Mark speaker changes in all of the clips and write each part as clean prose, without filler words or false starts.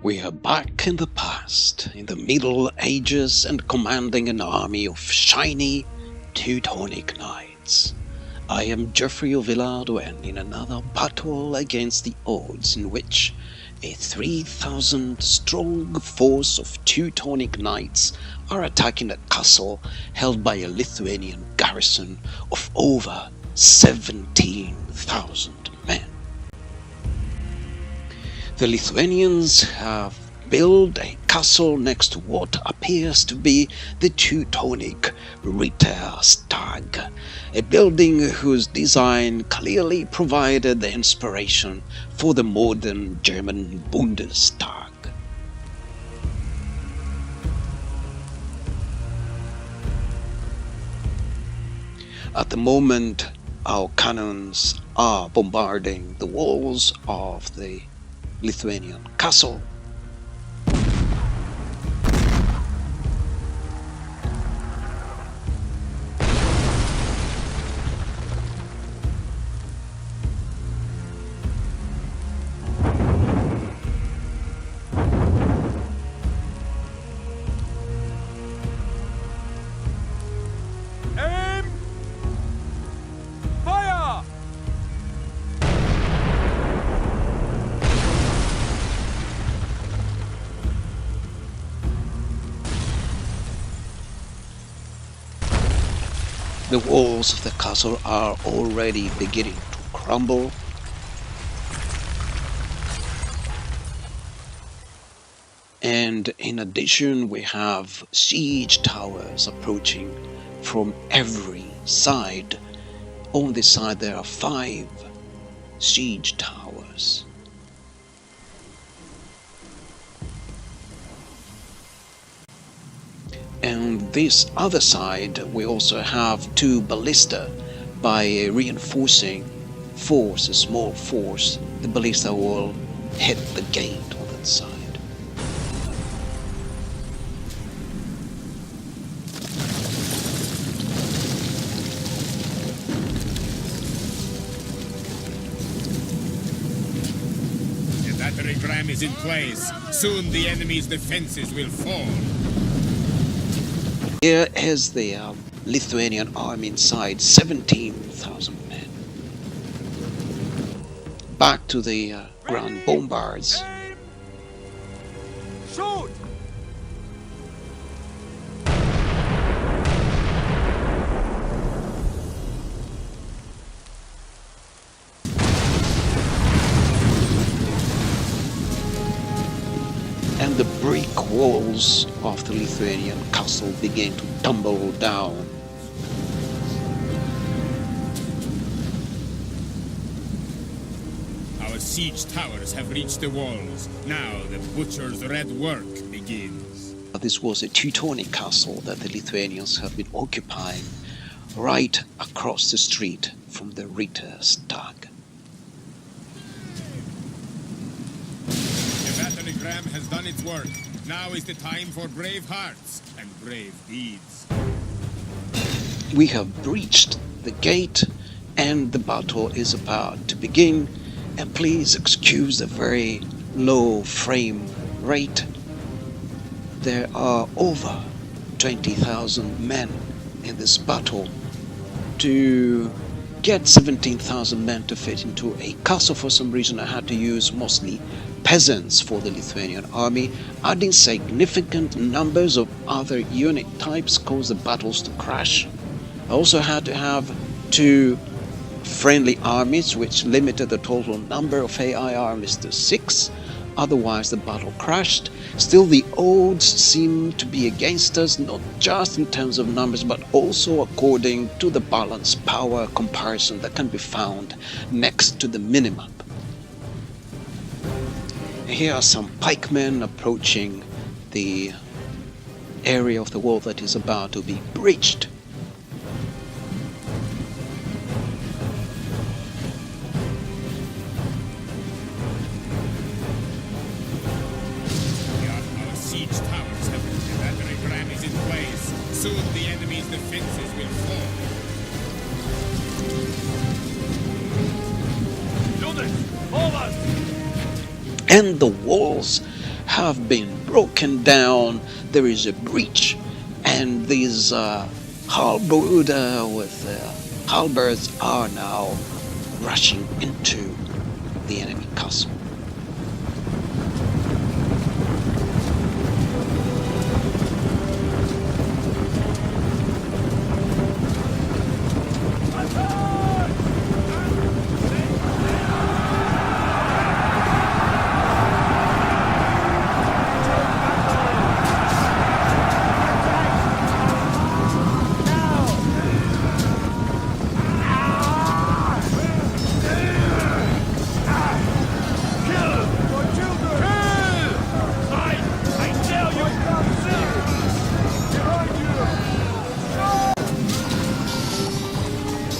Speaker 1: We are back in the past, in the Middle Ages, and commanding an army of shiny Teutonic knights. I am Geoffrey of and in another battle against the odds in which a 3,000 strong force of Teutonic knights are attacking a castle held by a Lithuanian garrison of over 17,000 men. The Lithuanians have built a castle next to what appears to be the Teutonic Ritterstag, a building whose design clearly provided the inspiration for the modern German Bundestag. At the moment, our cannons are bombarding the walls of the Lithuanian castle. The walls of the castle are already beginning to crumble. And in addition, we have siege towers approaching from every side. On this side there are 5 siege towers. And this other side, we also have 2 ballista. By a reinforcing force, a small force, the ballista will hit the gate on that side.
Speaker 2: The battery ram is in place. Soon the enemy's defenses will fall.
Speaker 1: Here is the Lithuanian army inside, 17,000 men. Back to the ground bombards.
Speaker 3: Shoot!
Speaker 1: And the brick walls of the Lithuanian castle began to tumble down.
Speaker 2: Our siege towers have reached the walls. Now the butcher's red work begins.
Speaker 1: This was a Teutonic castle that the Lithuanians have been occupying right across the street from the Ritterstag.
Speaker 2: The battery ram has done its work. Now is the time for brave hearts and brave deeds.
Speaker 1: We have breached the gate and the battle is about to begin. And please excuse the very low frame rate. There are over 20,000 men in this battle. To get 17,000 men to fit into a castle, for some reason I had to use mostly peasants for the Lithuanian army. Adding significant numbers of other unit types caused the battles to crash. I also had to have 2 friendly armies, which limited the total number of AI armies to 6. Otherwise the battle crashed. Still, the odds seem to be against us, not just in terms of numbers but also according to the balance power comparison that can be found next to the minimap. Here are some pikemen approaching the area of the wall that is about to be breached.
Speaker 2: Our siege towers have reached. The battery ram is in place. Soon the enemy's defenses will fall.
Speaker 3: Do this! Forward!
Speaker 1: And the walls have been broken down. There is a breach, and these halberdier with halberds are now rushing into the enemy castle.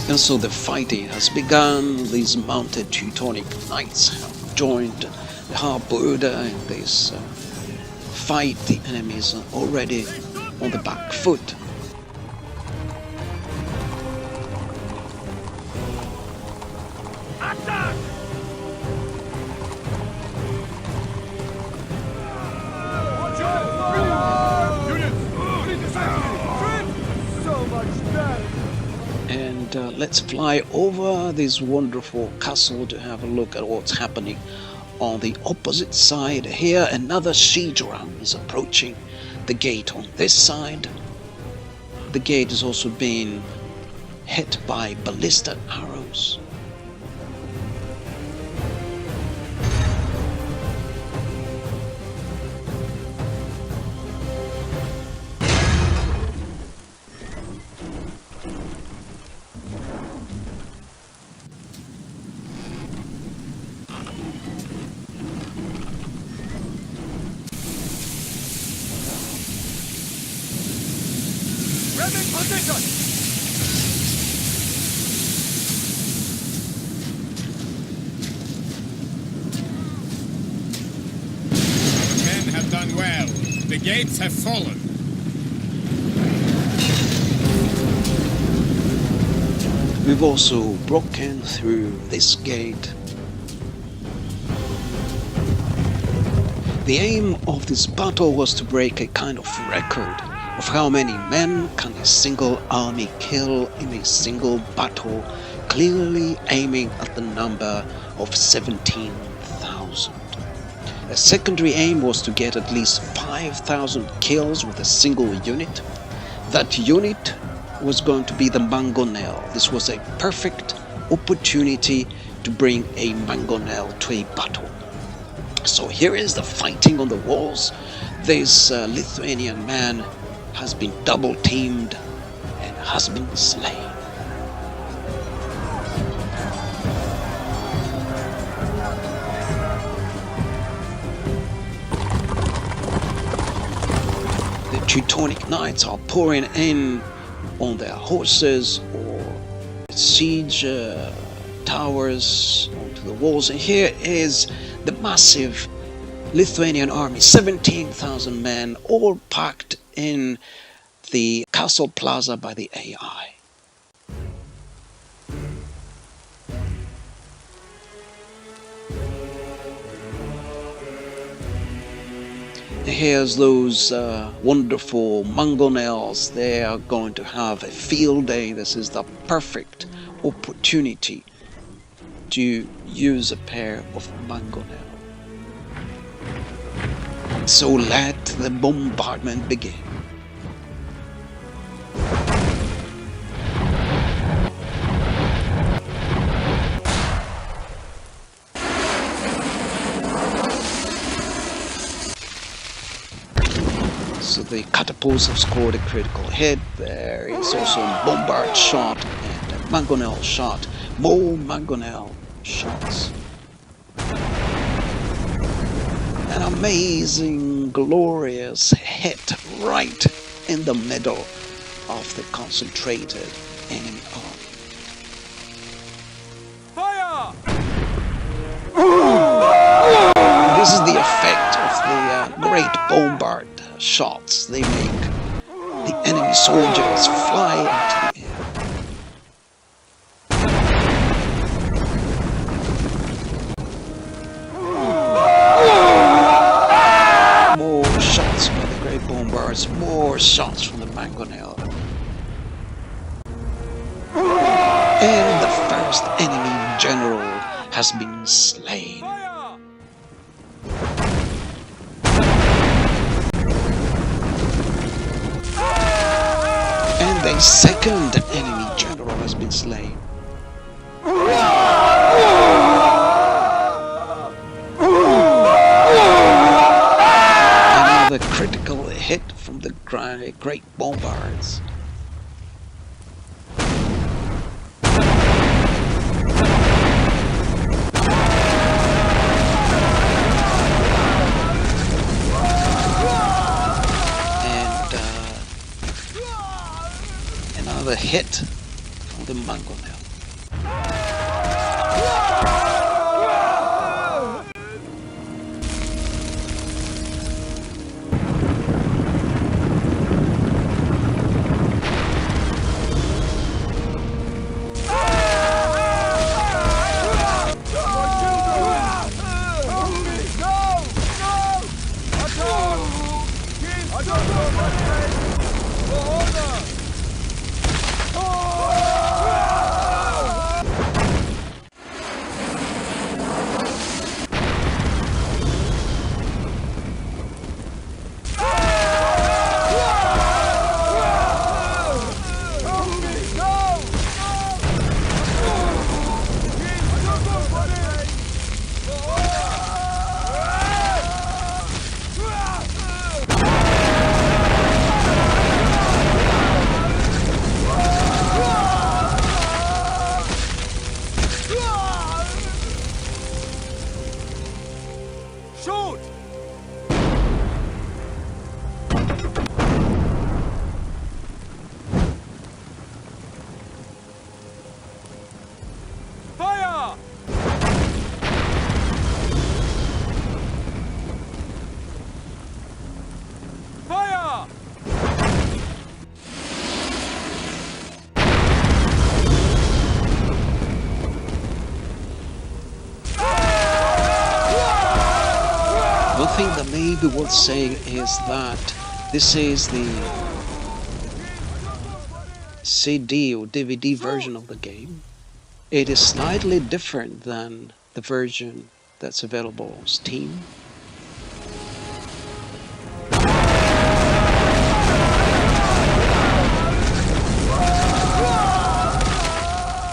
Speaker 1: And so the fighting has begun. These mounted Teutonic knights have joined the halberdier in this fight. The enemies are already on the back foot. And let's fly over this wonderful castle to have a look at what's happening on the opposite side. Here another siege run is approaching the gate on this side. The gate is also being hit by ballista arrows.
Speaker 2: Men have done well. The gates have fallen.
Speaker 1: We've also broken through this gate. The aim of this battle was to break a kind of record of how many men can a single army kill in a single battle, clearly aiming at the number of 17,000. A secondary aim was to get at least 5,000 kills with a single unit. That unit was going to be the mangonel. This was a perfect opportunity to bring a mangonel to a battle. So here is the fighting on the walls. This Lithuanian man has been double teamed and has been slain. The Teutonic knights are pouring in on their horses or siege towers onto the walls, and here is the massive Lithuanian army, 17,000 men, all packed in the castle plaza by the AI. Here's those wonderful mangonels. They are going to have a field day. This is the perfect opportunity to use a pair of mangonel. So let the bombardment begin. So the catapults have scored a critical hit. There is also a bombard shot and a mangonel shot. More mangonel shots. An amazing, glorious hit right in the middle of the concentrated enemy army.
Speaker 3: Fire!
Speaker 1: This is the effect of the great bombard shots. They make the enemy soldiers fly into the air. general has been slain. And a second enemy general has been slain. Another critical hit from the great bombards. Another hit from the mangonel. One thing that may be worth saying is that this is the CD or DVD version of the game. It is slightly different than the version that's available on Steam.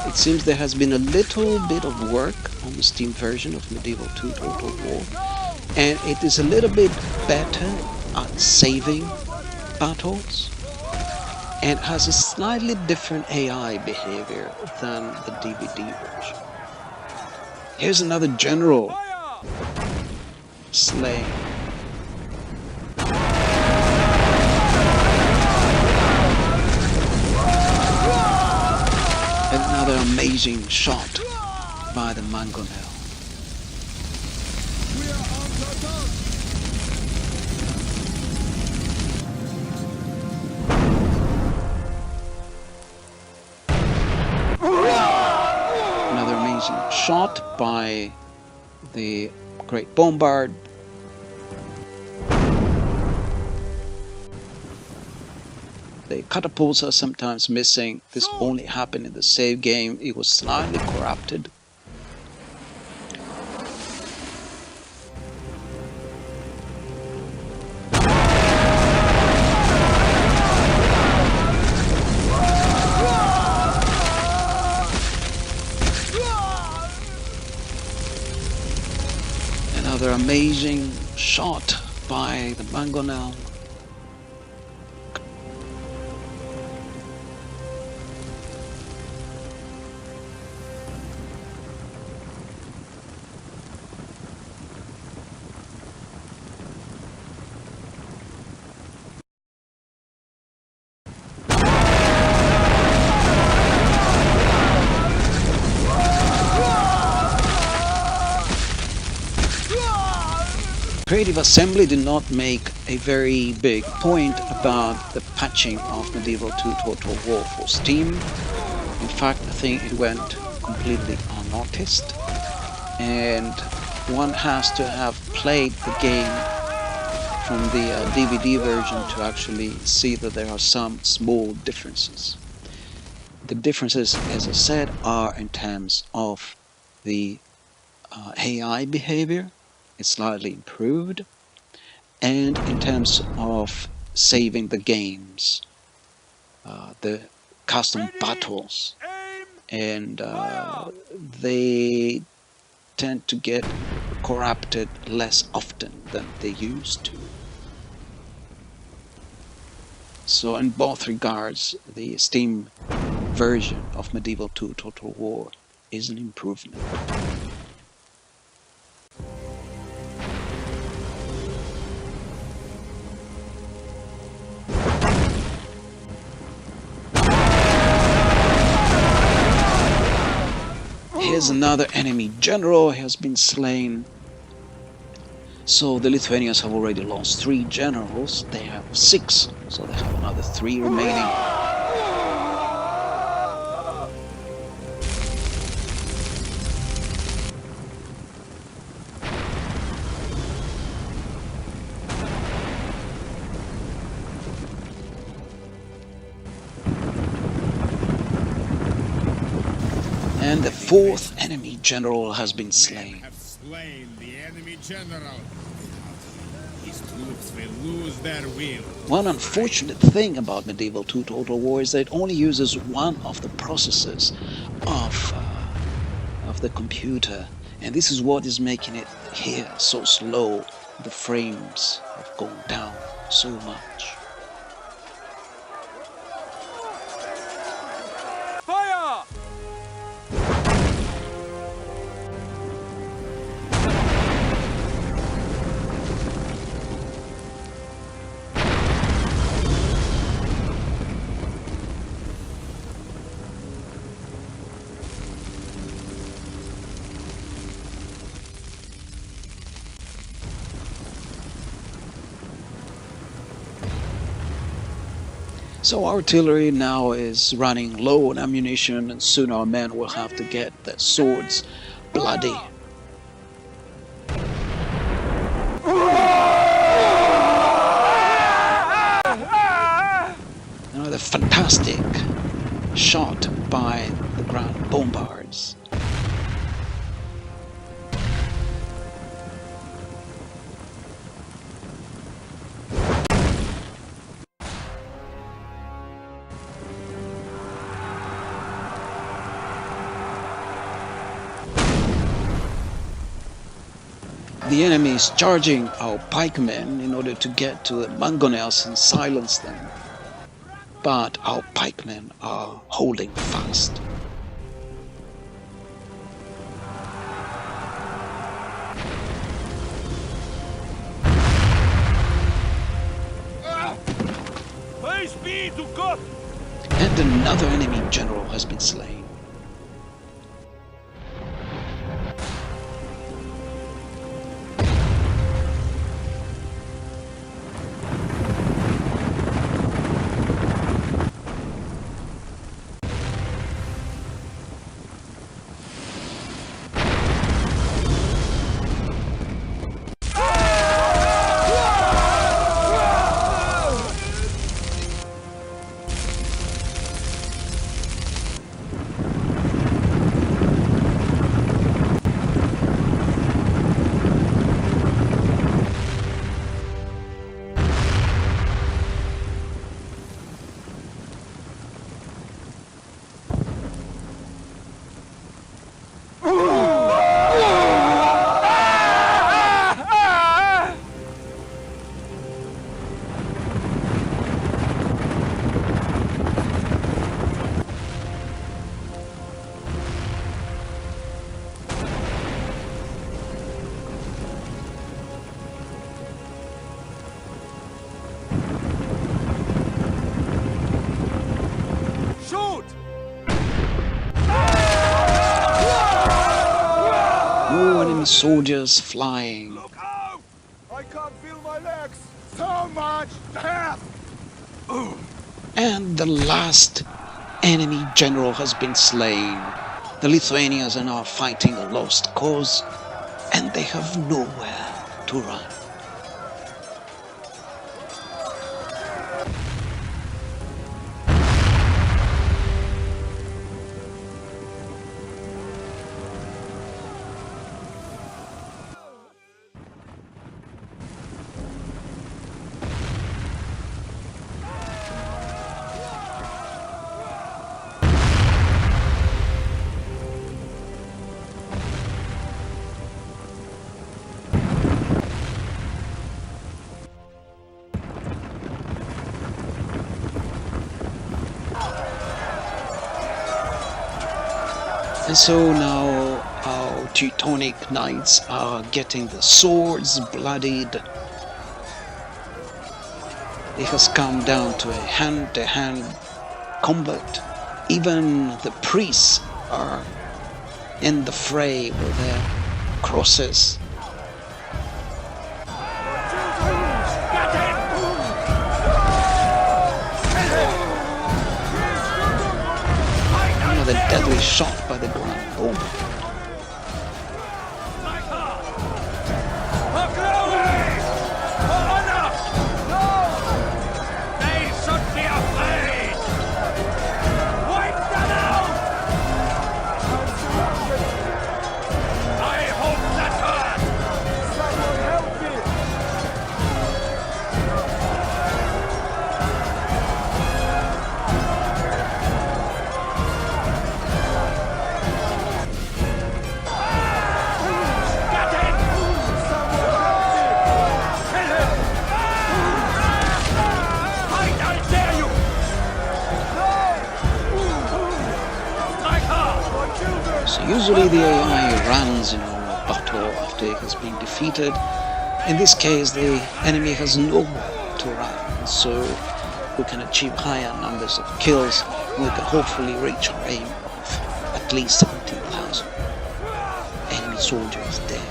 Speaker 1: It seems there has been a little bit of work on the Steam version of Medieval 2 Total War, and it is a little bit better at saving battles, and has a slightly different AI behavior than the DVD version. Here's another general slain. Another amazing shot by the mangonel. Another amazing shot by the great bombard. The catapults are sometimes missing. This only happened in the save game. It was slightly corrupted. Another amazing shot by the mangonel. Creative Assembly did not make a very big point about the patching of Medieval 2 Total War for Steam. In fact, I think it went completely unnoticed, and one has to have played the game from the DVD version to actually see that there are some small differences. The differences, as I said, are in terms of The AI behavior is slightly improved, and in terms of saving the games, the custom battles, and they tend to get corrupted less often than they used to. So in both regards, the Steam version of Medieval 2 Total War is an improvement. Here's another enemy general has been slain. So the Lithuanians have already lost 3 generals, they have 6, so they have another 3 remaining. And the 4th enemy general has been slain.
Speaker 2: Have slain the enemy general. His troops will lose their will.
Speaker 1: One unfortunate thing about Medieval 2 Total War is that it only uses one of the processes of the computer, and this is what is making it here so slow. The frames have gone down so much.
Speaker 3: Fire!
Speaker 1: So artillery now is running low on ammunition, and soon our men will have to get their swords bloody. Another fantastic shot by the ground bombards. The enemy is charging our pikemen in order to get to the mangonels and silence them. But our pikemen are holding fast.
Speaker 3: Praise be to God!
Speaker 1: And another enemy general has been slain. Soldiers flying.
Speaker 3: Look out! I can't feel my legs! So much death!
Speaker 1: And the last enemy general has been slain. The Lithuanians are now fighting a lost cause, and they have nowhere to run. And so now our Teutonic knights are getting the swords bloodied. It has come down to a hand-to-hand combat. Even the priests are in the fray with their crosses. Another deadly shot by the ground. Oh my god. So usually the AI runs in a battle after it has been defeated. In this case, the enemy has nowhere to run, so we can achieve higher numbers of kills. We can hopefully reach our aim of at least 17,000 enemy soldiers dead.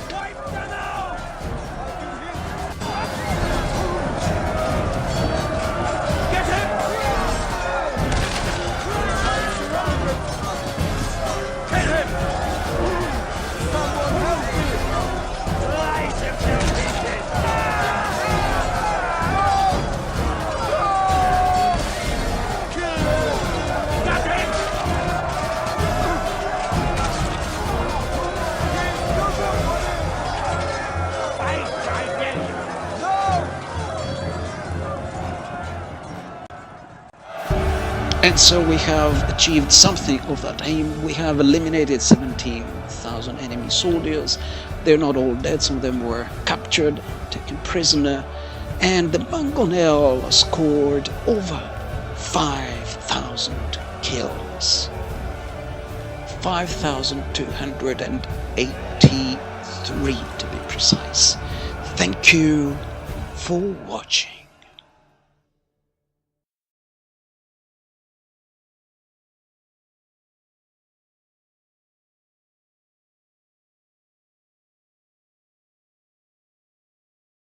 Speaker 1: And so we have achieved something of that aim. We have eliminated 17,000 enemy soldiers. They're not all dead, some of them were captured, taken prisoner, and the mangonel scored over 5,000 kills. 5,283 to be precise. Thank you for watching.